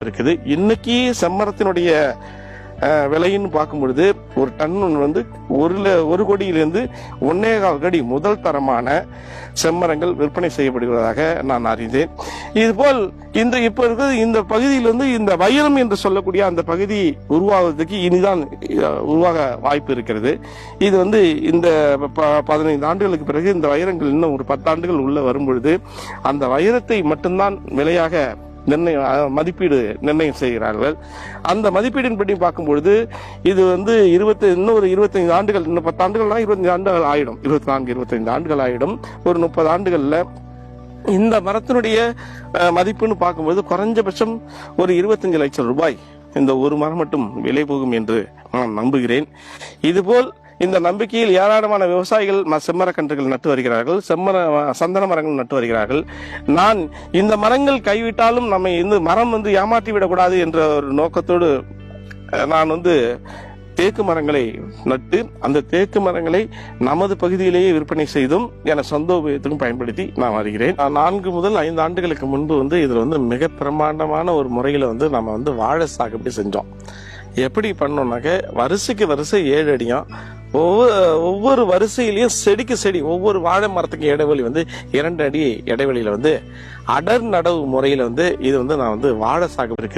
இருக்குது. இன்னைக்கு செம்மரத்தினுடைய விலைன்னு பார்க்கும் பொழுது ஒரு டன் வந்து 1 கோடியிலிருந்து 1.25 கோடி முதல் தரமான செம்மரங்கள் விற்பனை செய்யப்படுவதாக நான் அறிந்தேன். இதுபோல் இப்ப இருக்கிற இந்த பகுதியிலிருந்து இந்த வைரம் என்று சொல்லக்கூடிய அந்த பகுதி உருவாவதற்கு இனிதான் உருவாக வாய்ப்பு இருக்கிறது. இது வந்து இந்த 15 ஆண்டுகளுக்கு பிறகு இந்த வைரங்கள் இன்னும் ஒரு 10 ஆண்டுகள் உள்ள வரும் பொழுது அந்த வைரத்தை மட்டும்தான் விலையாக மதிப்பீடு நிர்ணயம் செய்கிறார்கள். அந்த மதிப்பீடின்படி பார்க்கும்பொழுது இது வந்து இன்னும் ஒரு 25 ஆண்டுகள், இன்னும் 10 ஆண்டுகள்னா 25 ஆண்டுகள் ஆயிடும், 24-25 ஆண்டுகள் ஆயிடும். ஒரு 30 ஆண்டுகள்ல இந்த மரத்தினுடைய மதிப்புன்னு பார்க்கும்போது குறைஞ்சபட்சம் ஒரு 25 லட்சம் ரூபாய் இந்த ஒரு மரம் மட்டும் விலை போகும் என்று நான் நம்புகிறேன். இதுபோல் இந்த நம்பிக்கையில் ஏராளமான விவசாயிகள் செம்மர கன்றுகள் நட்டு வருகிறார்கள், சந்தன மரங்கள் நட்டு வருகிறார்கள். நான் இந்த மரங்கள் கைவிட்டாலும் நம்மை இந்த மரம் வந்து ஏமாற்றி விடக்கூடாது என்ற ஒரு நோக்கத்தோடு நான் வந்து தேக்கு மரங்களை நட்டு அந்த தேக்கு மரங்களை நமது பகுதியிலேயே விற்பனை செய்தும் என சொந்த உபயோகத்துக்கும் பயன்படுத்தி நான் வருகிறேன். 4 முதல் 5 ஆண்டுகளுக்கு முன்பு வந்து இதுல வந்து மிக பிரமாண்டமான ஒரு முறையில வந்து நம்ம வந்து வாழை சாகுபடி செஞ்சோம். எப்படி பண்ணோம்னாக்க வரிசைக்கு வரிசை 7 அடியும், ஒவ்வொரு வரிசையிலையும் செடிக்கு செடி ஒவ்வொரு வாழை மரத்துக்கு இடைவெளி வந்து 2 அடி இடைவெளியில வந்து அடர் நடவு முறையில வந்து இது வந்து நான் வந்து வாழை சாகுபடி